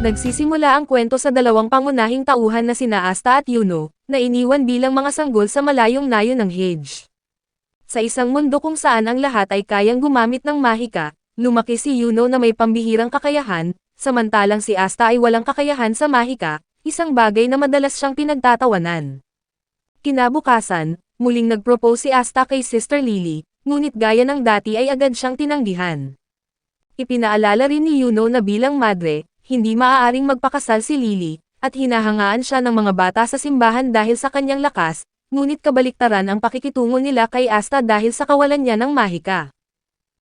Nagsisimula ang kwento sa dalawang pangunahing tauhan na sina Asta at Yuno, na iniwan bilang mga sanggol sa malayong nayon ng Hage. Sa isang mundo kung saan ang lahat ay kayang gumamit ng mahika, lumaki si Yuno na may pambihirang kakayahan, samantalang si Asta ay walang kakayahan sa mahika, isang bagay na madalas siyang pinagtatawanan. Kinabukasan, muling nag-propose si Asta kay Sister Lily, ngunit gaya ng dati ay agad siyang tinanggihan. Ipinaalala rin ni Yuno na bilang madre, hindi maaaring magpakasal si Lily, at hinahangaan siya ng mga bata sa simbahan dahil sa kanyang lakas, ngunit kabaliktaran ang pakikitungo nila kay Asta dahil sa kawalan niya ng mahika.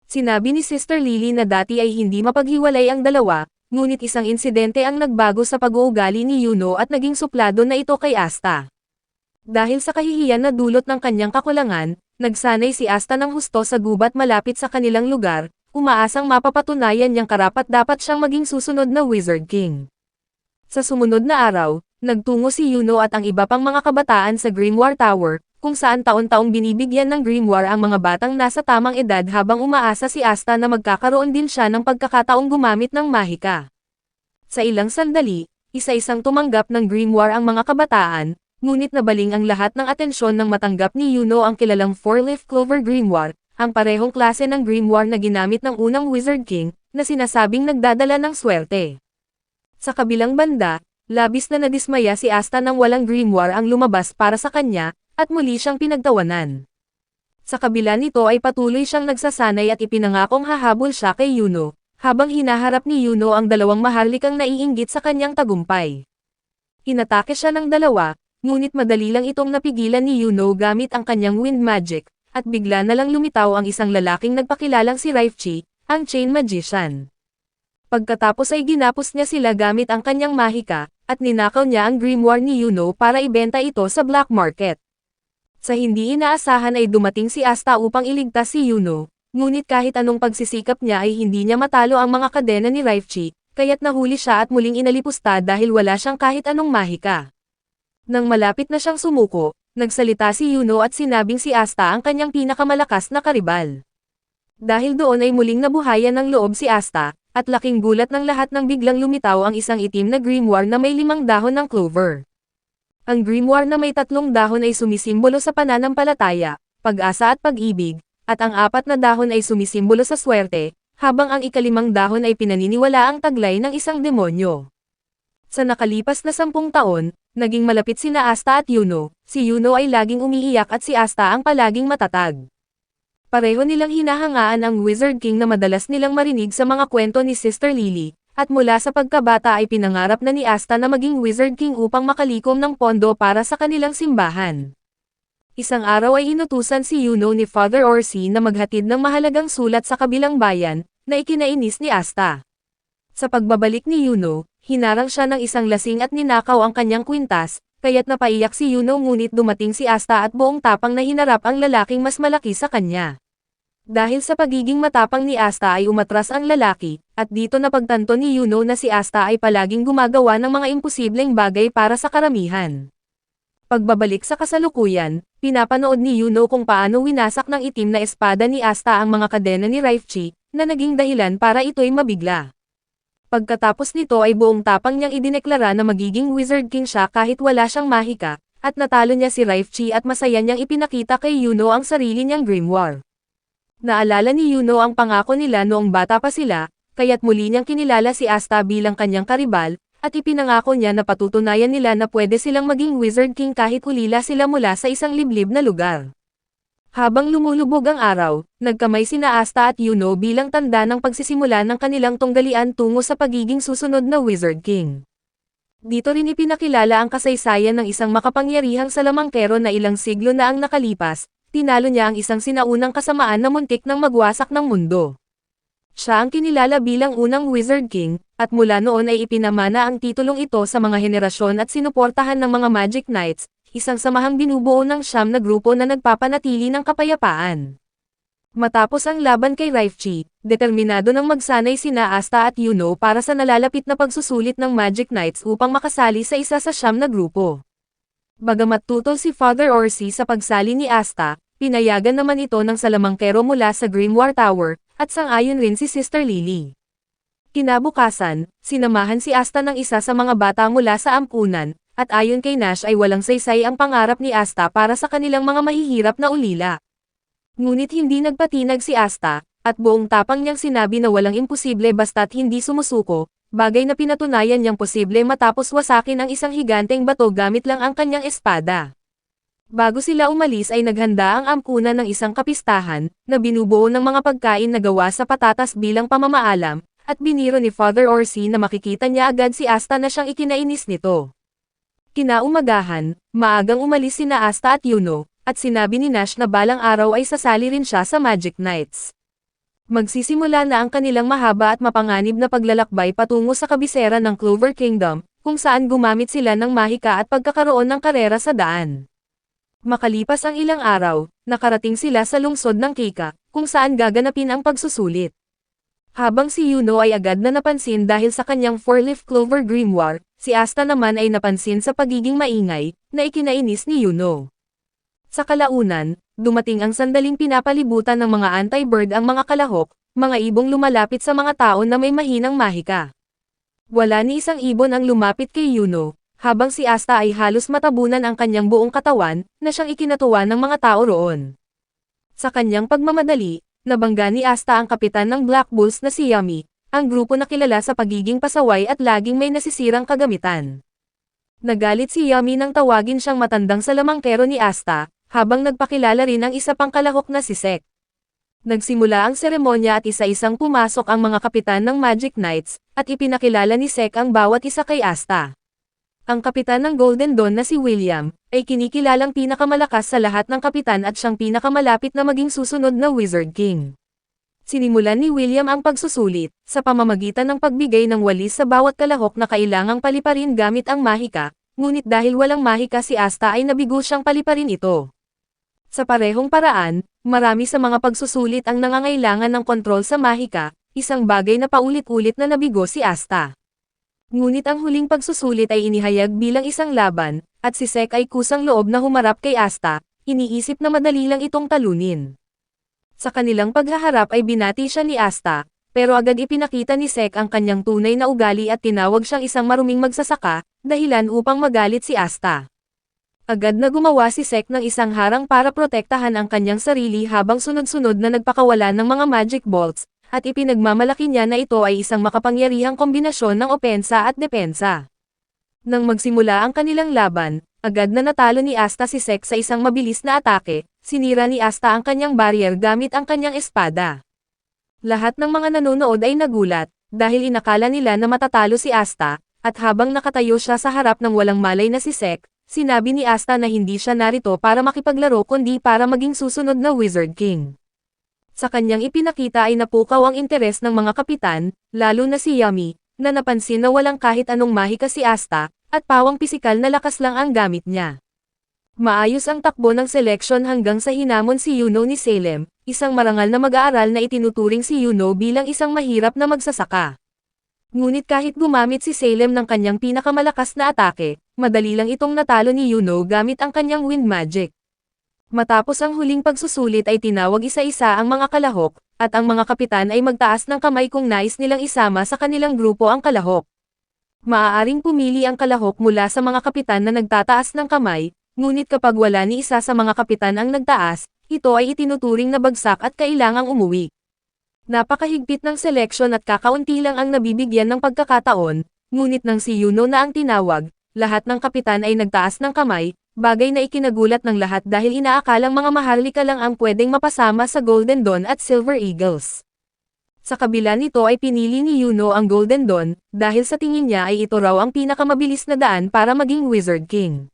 Sinabi ni Sister Lily na dati ay hindi mapaghiwalay ang dalawa, ngunit isang insidente ang nagbago sa pag-uugali ni Yuno at naging suplado na ito kay Asta. Dahil sa kahihiyan na dulot ng kanyang kakulangan, nagsanay si Asta ng husto sa gubat malapit sa kanilang lugar, umaasang mapapatunayan niyang karapat-dapat siyang maging susunod na Wizard King. Sa sumunod na araw, nagtungo si Yuno at ang iba pang mga kabataan sa Grimoire Tower, kung saan taon-taong binibigyan ng Grimoire ang mga batang nasa tamang edad habang umaasa si Asta na magkakaroon din siya ng pagkakataong gumamit ng mahika. Sa ilang sandali, isa-isang tumanggap ng Grimoire ang mga kabataan, ngunit nabaling ang lahat ng atensyon nang matanggap ni Yuno ang kilalang Four-Leaf Clover Grimoire, ang parehong klase ng Grimoire na ginamit ng unang Wizard King, na sinasabing nagdadala ng swerte. Sa kabilang banda, labis na nadismaya si Asta nang walang Grimoire ang lumabas para sa kanya, at muli siyang pinagtawanan. Sa kabila nito ay patuloy siyang nagsasanay at ipinangakong hahabol siya kay Yuno, habang hinaharap ni Yuno ang dalawang maharlikang naiinggit sa kanyang tagumpay. Inatake siya ng dalawa, ngunit madali lang itong napigilan ni Yuno gamit ang kanyang wind magic, at bigla na lang lumitaw ang isang lalaking nagpakilalang si Raifchi, ang Chain Magician. Pagkatapos ay ginapos niya sila gamit ang kanyang mahika, at ninakaw niya ang grimoire ni Yuno para ibenta ito sa black market. Sa hindi inaasahan ay dumating si Asta upang iligtas si Yuno, ngunit kahit anong pagsisikap niya ay hindi niya matalo ang mga kadena ni Raifchi, kaya't nahuli siya at muling inalipusta dahil wala siyang kahit anong mahika. Nang malapit na siyang sumuko, nagsalita si Yuno at sinabing si Asta ang kanyang pinakamalakas na karibal. Dahil doon ay muling nabuhayan ng loob si Asta, at laking gulat ng lahat nang biglang lumitaw ang isang itim na grimoire na may 5 dahon ng clover. Ang grimoire na may 3 dahon ay sumisimbolo sa pananampalataya, pag-asa at pag-ibig, at ang 4 na dahon ay sumisimbolo sa swerte, habang ang ika-5 dahon ay pinaniniwala ang taglay ng isang demonyo. Sa nakalipas na 10 taon, naging malapit sina Asta at Yuno, si Yuno ay laging umiiyak at si Asta ang palaging matatag. Pareho nilang hinahangaan ang Wizard King na madalas nilang marinig sa mga kwento ni Sister Lily, at mula sa pagkabata ay pinangarap na ni Asta na maging Wizard King upang makalikom ng pondo para sa kanilang simbahan. Isang araw ay inutusan si Yuno ni Father Orsi na maghatid ng mahalagang sulat sa kabilang bayan, na ikinainis ni Asta. Sa pagbabalik ni Yuno, hinarang siya ng isang lasing at ninakaw ang kanyang kwintas, kaya't napaiyak si Yuno ngunit dumating si Asta at buong tapang na hinarap ang lalaking mas malaki sa kanya. Dahil sa pagiging matapang ni Asta ay umatras ang lalaki, at dito napagtanto ni Yuno na si Asta ay palaging gumagawa ng mga imposibleng bagay para sa karamihan. Pagbabalik sa kasalukuyan, pinapanood ni Yuno kung paano winasak ng itim na espada ni Asta ang mga kadena ni Raifchi, na naging dahilan para ito'y mabigla. Pagkatapos nito ay buong tapang niyang idineklara na magiging Wizard King siya kahit wala siyang mahika, at natalo niya si Raifchi at masaya niyang ipinakita kay Yuno ang sarili niyang grimoire. Naalala ni Yuno ang pangako nila noong bata pa sila, kaya't muli niyang kinilala si Asta bilang kanyang karibal, at ipinangako niya na patutunayan nila na pwede silang maging Wizard King kahit ulila sila mula sa isang liblib na lugar. Habang lumulubog ang araw, nagkamay sina Asta at Yuno bilang tanda ng pagsisimula ng kanilang tunggalian tungo sa pagiging susunod na Wizard King. Dito rin ipinakilala ang kasaysayan ng isang makapangyarihang salamangkero na ilang siglo na ang nakalipas, tinalo niya ang isang sinaunang kasamaan na muntik nang magwasak ng mundo. Siya ang kinilala bilang unang Wizard King, at mula noon ay ipinamana ang titulong ito sa mga henerasyon at sinuportahan ng mga Magic Knights, isang samahang binubuo ng 9 na grupo na nagpapanatili ng kapayapaan. Matapos ang laban kay Raifchi, determinado nang magsanay sina Asta at Yuno para sa nalalapit na pagsusulit ng Magic Knights upang makasali sa isa sa 9 na grupo. Bagamat tutol si Father Orsi sa pagsali ni Asta, pinayagan naman ito ng salamangkero mula sa Grimoire Tower, at sang-ayon rin si Sister Lily. Kinabukasan, sinamahan si Asta ng isa sa mga bata mula sa ampunan, at ayon kay Nash ay walang saysay ang pangarap ni Asta para sa kanilang mga mahihirap na ulila. Ngunit hindi nagpatinag si Asta, at buong tapang niyang sinabi na walang imposible basta't hindi sumusuko, bagay na pinatunayan niyang posible matapos wasakin ang isang higanteng bato gamit lang ang kanyang espada. Bago sila umalis ay naghanda ang ampunan ng isang kapistahan, na binubuo ng mga pagkain na gawa sa patatas bilang pamamaalam, at biniro ni Father Orsi na makikita niya agad si Asta na siyang ikinainis nito. Kinaumagahan, maagang umalis sina Asta at Yuno, at sinabi ni Nash na balang araw ay sasali rin siya sa Magic Knights. Magsisimula na ang kanilang mahaba at mapanganib na paglalakbay patungo sa kabisera ng Clover Kingdom, kung saan gumamit sila ng mahika at pagkakaroon ng karera sa daan. Makalipas ang ilang araw, nakarating sila sa lungsod ng Kika, kung saan gaganapin ang pagsusulit. Habang si Yuno ay agad na napansin dahil sa kanyang four-leaf clover grimoire, si Asta naman ay napansin sa pagiging maingay, na ikinainis ni Yuno. Sa kalaunan, dumating ang sandaling pinapalibutan ng mga anti-bird ang mga kalahok, mga ibong lumalapit sa mga tao na may mahinang mahika. Wala ni isang ibon ang lumapit kay Yuno, habang si Asta ay halos matabunan ang kanyang buong katawan, na siyang ikinatuwa ng mga tao roon. Sa kanyang pagmamadali, nabangga ni Asta ang kapitan ng Black Bulls na si Yami, ang grupo na kilala sa pagiging pasaway at laging may nasisirang kagamitan. Nagalit si Yami nang tawagin siyang matandang salamangkero ni Asta, habang nagpakilala rin ang isa pang kalahok na si Sek. Nagsimula ang seremonya at isa-isang pumasok ang mga kapitan ng Magic Knights, at ipinakilala ni Sek ang bawat isa kay Asta. Ang kapitan ng Golden Dawn na si William, ay kinikilalang pinakamalakas sa lahat ng kapitan at siyang pinakamalapit na maging susunod na Wizard King. Sinimulan ni William ang pagsusulit, sa pamamagitan ng pagbigay ng walis sa bawat kalahok na kailangang paliparin gamit ang mahika, ngunit dahil walang mahika si Asta ay nabigo siyang paliparin ito. Sa parehong paraan, marami sa mga pagsusulit ang nangangailangan ng kontrol sa mahika, isang bagay na paulit-ulit na nabigo si Asta. Ngunit ang huling pagsusulit ay inihayag bilang isang laban, at si Sek ay kusang loob na humarap kay Asta, iniisip na madali lang itong talunin. Sa kanilang paghaharap ay binati siya ni Asta, pero agad ipinakita ni Sek ang kanyang tunay na ugali at tinawag siyang isang maruming magsasaka, dahilan upang magalit si Asta. Agad na gumawa si Sek ng isang harang para protektahan ang kanyang sarili habang sunod-sunod na nagpakawala ng mga magic bolts, at ipinagmamalaki niya na ito ay isang makapangyarihang kombinasyon ng opensa at depensa. Nang magsimula ang kanilang laban, agad na natalo ni Asta si Sek sa isang mabilis na atake, sinira ni Asta ang kanyang barrier gamit ang kanyang espada. Lahat ng mga nanonood ay nagulat, dahil inakala nila na matatalo si Asta, at habang nakatayo siya sa harap ng walang malay na si Sek, sinabi ni Asta na hindi siya narito para makipaglaro kundi para maging susunod na Wizard King. Sa kanyang ipinakita ay napukaw ang interes ng mga kapitan, lalo na si Yami, na napansin na walang kahit anong mahika si Asta, at pawang pisikal na lakas lang ang gamit niya. Maayos ang takbo ng seleksyon hanggang sa hinamon si Yuno ni Salem, isang marangal na mag-aaral na itinuturing si Yuno bilang isang mahirap na magsasaka. Ngunit kahit gumamit si Salem ng kanyang pinakamalakas na atake, madali lang itong natalo ni Yuno gamit ang kanyang wind magic. Matapos ang huling pagsusulit ay tinawag isa-isa ang mga kalahok, at ang mga kapitan ay magtaas ng kamay kung nais nilang isama sa kanilang grupo ang kalahok. Maaaring pumili ang kalahok mula sa mga kapitan na nagtataas ng kamay, ngunit kapag wala ni isa sa mga kapitan ang nagtaas, ito ay itinuturing na bagsak at kailangang umuwi. Napakahigpit ng seleksyon at kakaunti lang ang nabibigyan ng pagkakataon, ngunit nang si Yuno na ang tinawag, lahat ng kapitan ay nagtaas ng kamay, bagay na ikinagulat ng lahat dahil inaakalang mga maharlika lang ang pwedeng mapasama sa Golden Dawn at Silver Eagles. Sa kabila nito ay pinili ni Yuno ang Golden Dawn, dahil sa tingin niya ay ito raw ang pinakamabilis na daan para maging Wizard King.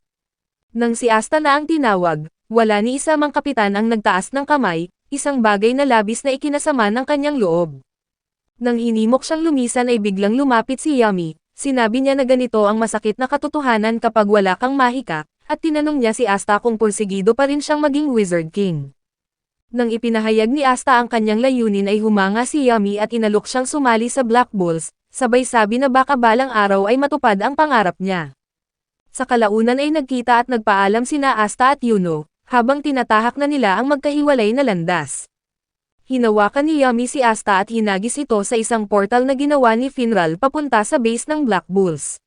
Nang si Asta na ang tinawag, wala ni isa mang kapitan ang nagtaas ng kamay, isang bagay na labis na ikinasama ng kanyang loob. Nang hinimok siyang lumisan ay biglang lumapit si Yami, sinabi niya na ganito ang masakit na katotohanan kapag wala kang mahika, at tinanong niya si Asta kung pursigido pa rin siyang maging Wizard King. Nang ipinahayag ni Asta ang kanyang layunin ay humanga si Yami at inalok siyang sumali sa Black Bulls, sabay sabi na baka balang araw ay matupad ang pangarap niya. Sa kalaunan ay nagkita at nagpaalam sina Asta at Yuno, habang tinatahak na nila ang magkahiwalay na landas. hinawakan ni Yami si Asta at hinagis ito sa isang portal na ginawa ni Finral papunta sa base ng Black Bulls.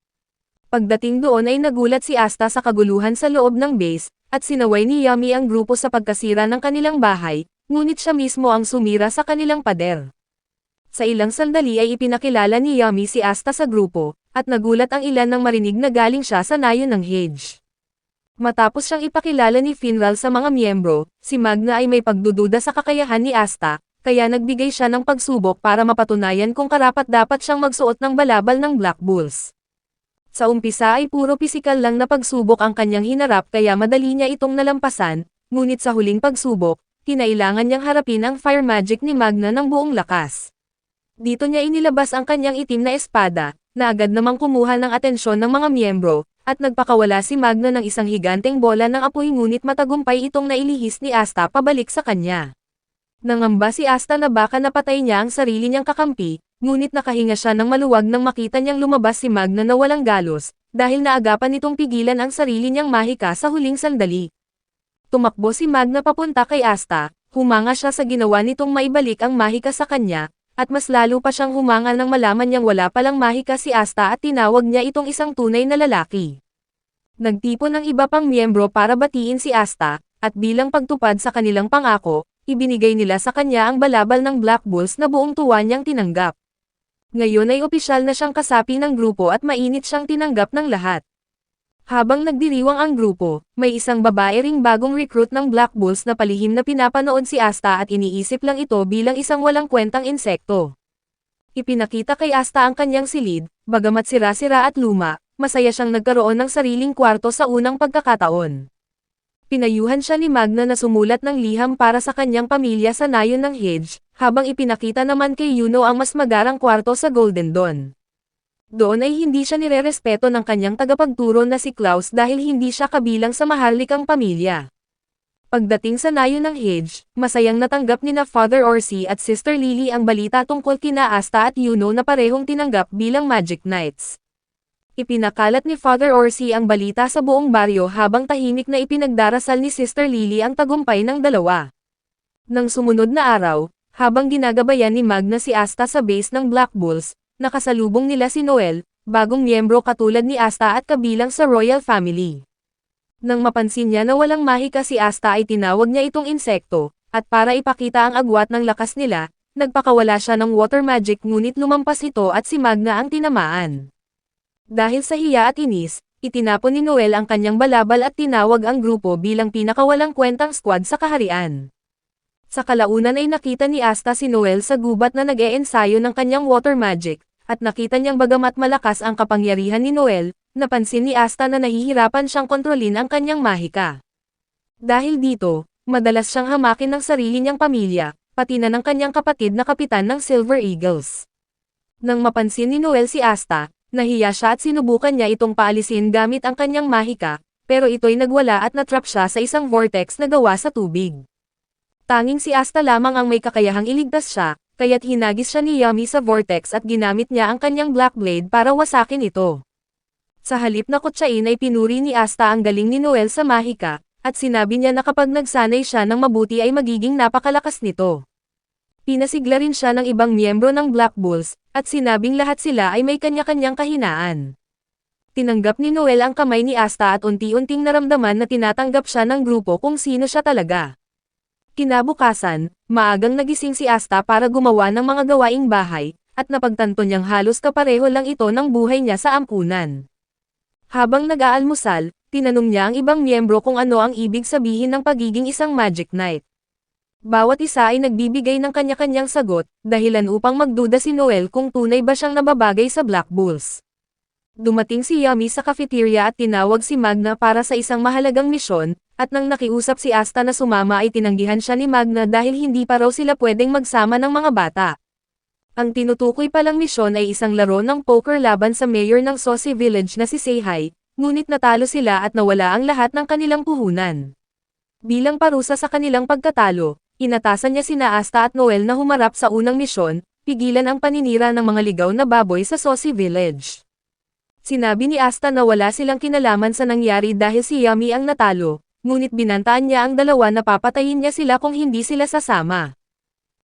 Pagdating doon ay nagulat si Asta sa kaguluhan sa loob ng base, at sinaway ni Yami ang grupo sa pagkasira ng kanilang bahay, ngunit siya mismo ang sumira sa kanilang pader. Sa ilang sandali ay ipinakilala ni Yami si Asta sa grupo, at nagulat ang ilan nang marinig na galing siya sa nayon ng Hedge. Matapos siyang ipakilala ni Finral sa mga miyembro, si Magna ay may pagdududa sa kakayahan ni Asta, kaya nagbigay siya ng pagsubok para mapatunayan kung karapat-dapat siyang magsuot ng balabal ng Black Bulls. Sa umpisa ay puro pisikal lang na pagsubok ang kanyang hinarap kaya madali niya itong nalampasan, ngunit sa huling pagsubok, kinailangan niyang harapin ang fire magic ni Magna ng buong lakas. Dito niya inilabas ang kanyang itim na espada, na agad namang kumuha ng atensyon ng mga miyembro, at nagpakawala si Magna ng isang higanteng bola ng apoy ngunit matagumpay itong nailihis ni Asta pabalik sa kanya. Nangamba si Asta na baka napatay niya ang sarili niyang kakampi, ngunit nakahinga siya ng maluwag nang makita niyang lumabas si Magna na walang galos, dahil naagapan nitong pigilan ang sarili niyang mahika sa huling sandali. Tumakbo si Magna papunta kay Asta, humanga siya sa ginawa nitong maibalik ang mahika sa kanya, at mas lalo pa siyang humanga nang malaman niyang wala palang mahika si Asta at tinawag niya itong isang tunay na lalaki. Nagtipon ng iba pang miyembro para batiin si Asta, at bilang pagtupad sa kanilang pangako, ibinigay nila sa kanya ang balabal ng Black Bulls na buong tuwa niyang tinanggap. Ngayon ay opisyal na siyang kasapi ng grupo at mainit siyang tinanggap ng lahat. Habang nagdiriwang ang grupo, may isang babae ring bagong recruit ng Black Bulls na palihim na pinapanood si Asta at iniisip lang ito bilang isang walang kwentang insekto. Ipinakita kay Asta ang kanyang silid, bagamat sira-sira at luma, masaya siyang nagkaroon ng sariling kwarto sa unang pagkakataon. Pinayuhan siya ni Magna na sumulat ng liham para sa kanyang pamilya sa nayon ng Hedge, habang ipinakita naman kay Yuno ang mas magarang kwarto sa Golden Dawn. Doon ay hindi siya nirerespeto ng kanyang tagapagturo na si Klaus dahil hindi siya kabilang sa maharlikang pamilya. Pagdating sa nayon ng Hedge, masayang natanggap nina Father Orsi at Sister Lily ang balita tungkol kina Asta at Yuno na parehong tinanggap bilang Magic Knights. Ipinakalat ni Father Orsi ang balita sa buong baryo habang tahimik na ipinagdarasal ni Sister Lily ang tagumpay ng dalawa. Nang sumunod na araw, habang ginagabayan ni Magna si Asta sa base ng Black Bulls, nakasalubong nila si Noel, bagong miyembro katulad ni Asta at kabilang sa royal family. Nang mapansin niya na walang mahika si Asta ay tinawag niya itong insekto, at para ipakita ang agwat ng lakas nila, nagpakawala siya ng water magic ngunit lumampas ito at si Magna ang tinamaan. Dahil sa hiya at inis, itinapon ni Noel ang kanyang balabal at tinawag ang grupo bilang pinakawalang kwentang squad sa kaharian. Sa kalaunan ay nakita ni Asta si Noel sa gubat na nag-e-ensayo ng kanyang water magic, at nakita niyang bagamat malakas ang kapangyarihan ni Noel, napansin ni Asta na nahihirapan siyang kontrolin ang kanyang mahika. Dahil dito, madalas siyang hamakin ng sarili niyang pamilya, pati na ng kanyang kapatid na kapitan ng Silver Eagles. Nang mapansin ni Noel si Asta, nahiya siya at sinubukan niya itong paalisin gamit ang kanyang mahika, pero ito'y nagwala at natrap siya sa isang vortex na gawa sa tubig. Tanging si Asta lamang ang may kakayahang iligtas siya, kaya't hinagis siya ni Yami sa vortex at ginamit niya ang kanyang black blade para wasakin ito. Sa halip na kutsain ay pinuri ni Asta ang galing ni Noel sa mahika, at sinabi niya na kapag nagsanay siya ng mabuti ay magiging napakalakas nito. Pinasigla rin siya ng ibang miyembro ng Black Bulls, at sinabing lahat sila ay may kanya-kanyang kahinaan. Tinanggap ni Noel ang kamay ni Asta at unti-unting naramdaman na tinatanggap siya ng grupo kung sino siya talaga. Kinabukasan, maagang nagising si Asta para gumawa ng mga gawaing bahay, at napagtanto niyang halos kapareho lang ito ng buhay niya sa ampunan. Habang nag-aalmusal, tinanong niya ang ibang miyembro kung ano ang ibig sabihin ng pagiging isang Magic Knight. Bawat isa ay nagbibigay ng kanya-kanyang sagot, dahilan upang magduda si Noel kung tunay ba siyang nababagay sa Black Bulls. Dumating si Yami sa cafeteria at tinawag si Magna para sa isang mahalagang misyon, at nang nakiusap si Asta na sumama ay tinanggihan siya ni Magna dahil hindi pa raw sila pwedeng magsama ng mga bata. Ang tinutukoy palang misyon ay isang laro ng poker laban sa mayor ng Sosi Village na si Seihai, ngunit natalo sila at nawala ang lahat ng kanilang puhunan. Bilang parusa sa kanilang pagkatalo, inatasan niya sina Asta at Noel na humarap sa unang misyon, pigilan ang paninira ng mga ligaw na baboy sa Sosi Village. Sinabi ni Asta na wala silang kinalaman sa nangyari dahil si Yami ang natalo, ngunit binantaan niya ang dalawa na papatayin niya sila kung hindi sila sasama.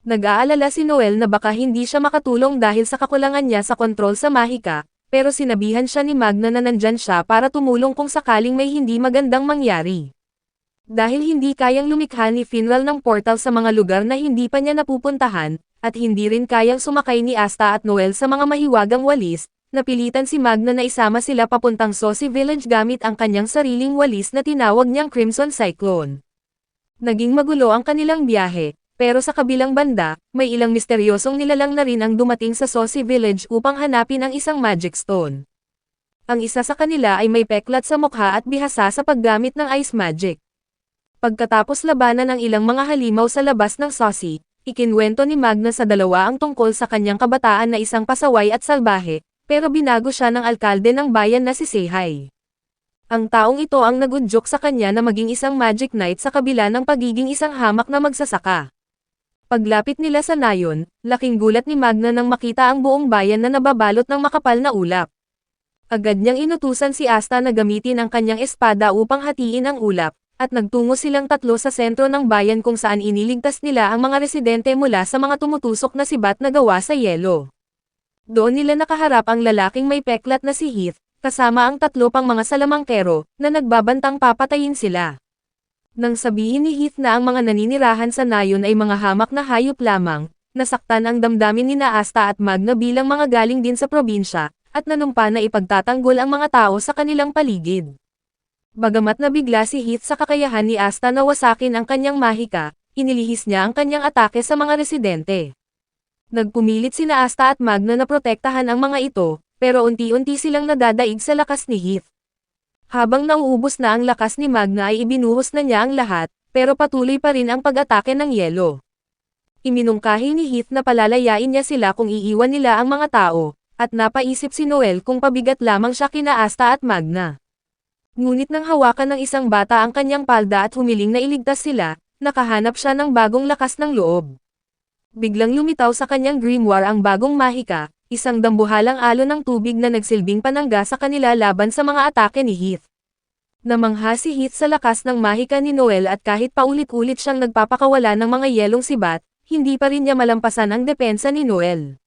Nag-aalala si Noel na baka hindi siya makatulong dahil sa kakulangan niya sa kontrol sa Mahika, pero sinabihan siya ni Magna na nandyan siya para tumulong kung sakaling may hindi magandang mangyari. Dahil hindi kayang lumikha ni Finral ng portal sa mga lugar na hindi pa niya napupuntahan, at hindi rin kayang sumakay ni Asta at Noel sa mga mahiwagang walis, napilitan si Magna na isama sila papuntang Sosi Village gamit ang kanyang sariling walis na tinawag niyang Crimson Cyclone. Naging magulo ang kanilang biyahe, pero sa kabilang banda, may ilang misteryosong nilalang na rin ang dumating sa Sosi Village upang hanapin ang isang magic stone. Ang isa sa kanila ay may peklat sa mukha at bihasa sa paggamit ng ice magic. Pagkatapos labanan ng ilang mga halimaw sa labas ng Sosi, ikinwento ni Magna sa dalawa ang tungkol sa kanyang kabataan na isang pasaway at salbahe, pero binago siya ng alkalde ng bayan na si Seihai. Ang taong ito ang nagudyok sa kanya na maging isang magic knight sa kabila ng pagiging isang hamak na magsasaka. Paglapit nila sa nayon, laking gulat ni Magna nang makita ang buong bayan na nababalot ng makapal na ulap. Agad niyang inutusan si Asta na gamitin ang kanyang espada upang hatiin ang ulap, at nagtungo silang tatlo sa sentro ng bayan kung saan iniligtas nila ang mga residente mula sa mga tumutusok na sibat na gawa sa yelo. Doon nila nakaharap ang lalaking may peklat na si Heath, kasama ang tatlo pang mga salamangkero, na nagbabantang papatayin sila. Nang sabihin ni Heath na ang mga naninirahan sa nayon ay mga hamak na hayop lamang, nasaktan ang damdamin ni Asta at Magna bilang mga galing din sa probinsya, at nanumpa na ipagtatanggol ang mga tao sa kanilang paligid. Bagamat nabigla si Heath sa kakayahan ni Asta na wasakin ang kanyang mahika, inilihis niya ang kanyang atake sa mga residente. Nagpumilit sina Asta at Magna na protektahan ang mga ito, pero unti-unti silang nadadaig sa lakas ni Heath. Habang nauubos na ang lakas ni Magna ay ibinuhos na niya ang lahat, pero patuloy pa rin ang pag-atake ng yelo. Iminungkahi ni Heath na palalayain niya sila kung iiwan nila ang mga tao, at napaisip si Noel kung pabigat lamang siya kina Asta at Magna. Ngunit nang hawakan ng isang bata ang kanyang palda at humiling na iligtas sila, nakahanap siya ng bagong lakas ng loob. Biglang lumitaw sa kanyang grimoire ang bagong mahika, isang dambuhalang alon ng tubig na nagsilbing panangga sa kanila laban sa mga atake ni Heath. Namangha si Heath sa lakas ng mahika ni Noel at kahit paulit-ulit siyang nagpapakawala ng mga yelong sibat, hindi pa rin niya malampasan ang depensa ni Noel.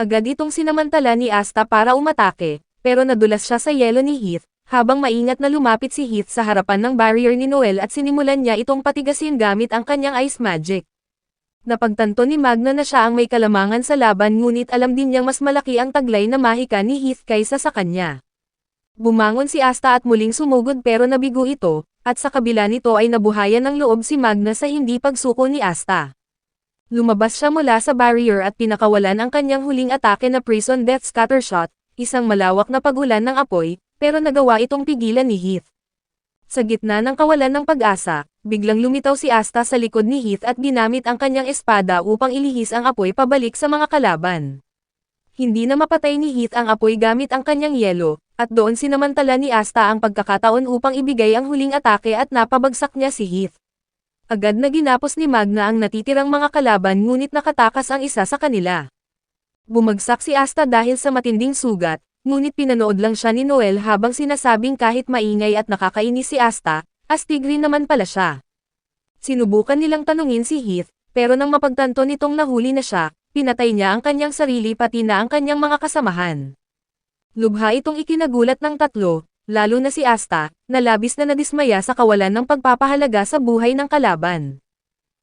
Agad itong sinamantala ni Asta para umatake, pero nadulas siya sa yelo ni Heath, habang maingat na lumapit si Heath sa harapan ng barrier ni Noel at sinimulan niya itong patigasin gamit ang kanyang ice magic. Napagtanto ni Magna na siya ang may kalamangan sa laban ngunit alam din niyang mas malaki ang taglay na mahika ni Heath kaysa sa kanya. Bumangon si Asta at muling sumugod pero nabigo ito, at sa kabila nito ay nabuhayan ng loob si Magna sa hindi pagsuko ni Asta. Lumabas siya mula sa barrier at pinakawalan ang kanyang huling atake na Prison Death Scattershot, isang malawak na pagulan ng apoy, pero nagawa itong pigilan ni Heath. Sa gitna ng kawalan ng pag-asa, biglang lumitaw si Asta sa likod ni Heath at ginamit ang kanyang espada upang ilihis ang apoy pabalik sa mga kalaban. Hindi na mapatay ni Heath ang apoy gamit ang kanyang yelo, at doon sinamantala ni Asta ang pagkakataon upang ibigay ang huling atake at napabagsak niya si Heath. Agad na ginapos ni Magna ang natitirang mga kalaban ngunit nakatakas ang isa sa kanila. Bumagsak si Asta dahil sa matinding sugat, ngunit pinanood lang siya ni Noel habang sinasabing kahit maingay at nakakainis si Asta, astig rin naman pala siya. Sinubukan nilang tanungin si Heath, pero nang mapagtanto nitong nahuli na siya, pinatay niya ang kanyang sarili pati na ang kanyang mga kasamahan. Lubha itong ikinagulat ng tatlo, lalo na si Asta, na labis na nadismaya sa kawalan ng pagpapahalaga sa buhay ng kalaban.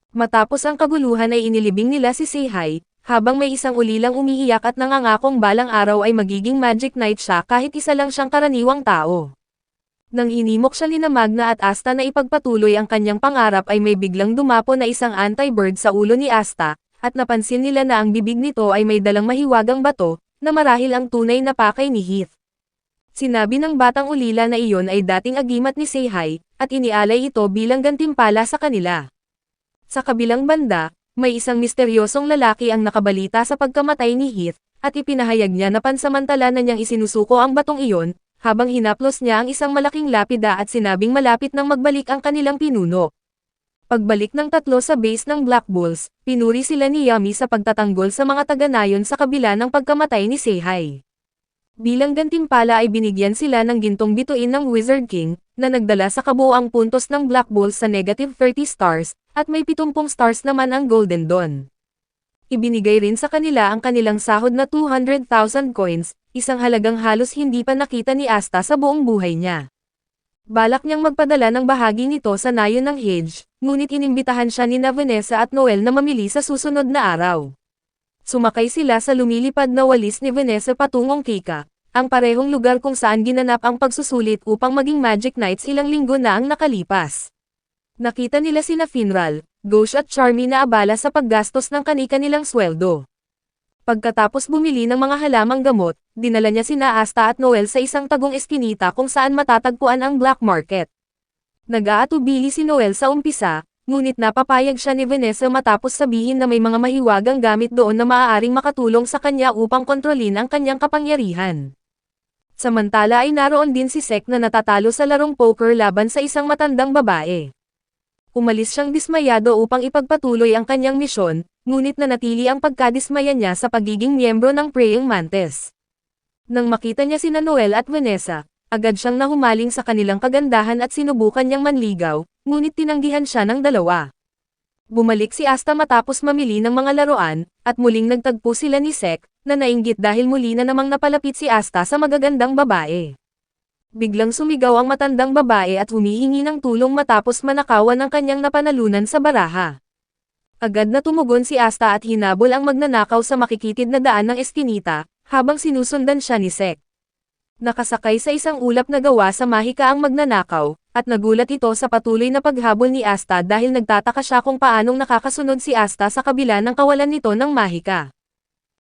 Matapos ang kaguluhan ay inilibing nila si Seihai, habang may isang ulilang umiiyak at nangangakong balang araw ay magiging magic knight siya kahit isa lang siyang karaniwang tao. Nang hinimok siya ni Magna at Asta na ipagpatuloy ang kanyang pangarap ay may biglang dumapo na isang anti-bird sa ulo ni Asta, at napansin nila na ang bibig nito ay may dalang mahiwagang bato, na marahil ang tunay na pakay ni Heath. Sinabi ng batang ulila na iyon ay dating agimat ni Seihai, at inialay ito bilang gantimpala sa kanila. Sa kabilang banda, may isang misteryosong lalaki ang nakabalita sa pagkamatay ni Heath, at ipinahayag niya na pansamantala na niyang isinusuko ang batong iyon, habang hinaplos niya ang isang malaking lapida at sinabing malapit nang magbalik ang kanilang pinuno. Pagbalik ng tatlo sa base ng Black Bulls, pinuri sila ni Yami sa pagtatanggol sa mga taga-nayon sa kabila ng pagkamatay ni Seihai. Bilang gantimpala ay binigyan sila ng gintong bituin ng Wizard King, na nagdala sa kabuoang puntos ng Black Bulls sa -30 stars, at may 70 stars naman ang Golden Dawn. Ibinigay rin sa kanila ang kanilang sahod na 200,000 coins, isang halagang halos hindi pa nakita ni Asta sa buong buhay niya. Balak niyang magpadala ng bahagi nito sa nayon ng Hedge, ngunit inimbitahan siya ni Vanessa at Noel na mamili sa susunod na araw. Sumakay sila sa lumilipad na walis ni Vanessa patungong Kika, ang parehong lugar kung saan ginanap ang pagsusulit upang maging Magic Knights ilang linggo na ang nakalipas. Nakita nila sina Finral, Ghosh at Charmy na abala sa paggastos ng kani-kanilang sweldo. Pagkatapos bumili ng mga halamang gamot, dinala niya sina Asta at Noel sa isang tagong eskinita kung saan matatagpuan ang black market. Nag-aatubili si Noel sa umpisa, ngunit napapayag siya ni Vanessa matapos sabihin na may mga mahiwagang gamit doon na maaaring makatulong sa kanya upang kontrolin ang kanyang kapangyarihan. Samantala ay naroon din si Sek na natatalo sa larong poker laban sa isang matandang babae. Umalis siyang dismayado upang ipagpatuloy ang kanyang misyon, ngunit nanatili ang pagkadismaya niya sa pagiging miyembro ng Praying Mantis. Nang makita niya sina Noel at Vanessa, agad siyang nahumaling sa kanilang kagandahan at sinubukan niyang manligaw, ngunit tinanggihan siya ng dalawa. Bumalik si Asta matapos mamili ng mga laruan, at muling nagtagpo sila ni Sek, na nainggit dahil muli na namang napalapit si Asta sa magagandang babae. Biglang sumigaw ang matandang babae at humihingi ng tulong matapos manakawan ang kanyang napanalunan sa baraha. Agad na tumugon si Asta at hinabol ang magnanakaw sa makikitid na daan ng eskinita, habang sinusundan siya ni Sek. Nakasakay sa isang ulap na gawa sa mahika ang magnanakaw, at nagulat ito sa patuloy na paghabol ni Asta dahil nagtataka siya kung paanong nakakasunod si Asta sa kabila ng kawalan nito ng mahika.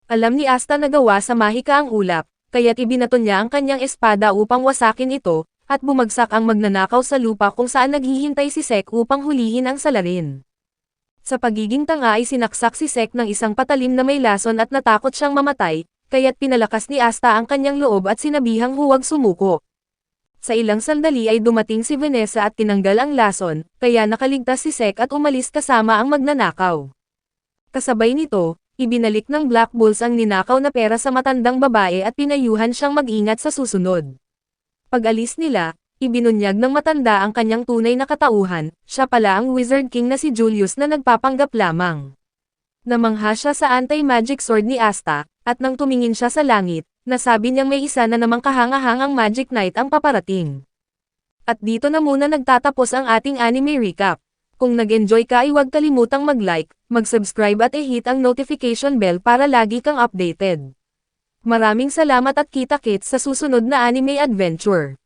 Alam ni Asta na gawa sa mahika ang ulap, kaya't ibinato niya ang kanyang espada upang wasakin ito, at bumagsak ang magnanakaw sa lupa kung saan naghihintay si Sek upang hulihin ang salarin. Sa pagiging tanga ay sinaksak si Sek ng isang patalim na may lason at natakot siyang mamatay, kaya't pinalakas ni Asta ang kanyang loob at sinabihang huwag sumuko. Sa ilang sandali ay dumating si Vanessa at tinanggal ang lason, kaya nakaligtas si Sek at umalis kasama ang magnanakaw. Kasabay nito, ibinalik ng Black Bulls ang ninakaw na pera sa matandang babae at pinayuhan siyang mag-ingat sa susunod. Pag-alis nila, ibinunyag ng matanda ang kanyang tunay na katauhan, siya pala ang Wizard King na si Julius na nagpapanggap lamang. Namangha siya sa anti-magic sword ni Asta, at nang tumingin siya sa langit, nasabi niyang may isa na namang kahangahangang Magic Knight ang paparating. At dito na muna nagtatapos ang ating anime recap. Kung nag-enjoy ka ay huwag kalimutang mag-like, mag-subscribe at i-hit ang notification bell para lagi kang updated. Maraming salamat at kita-kits sa susunod na anime adventure.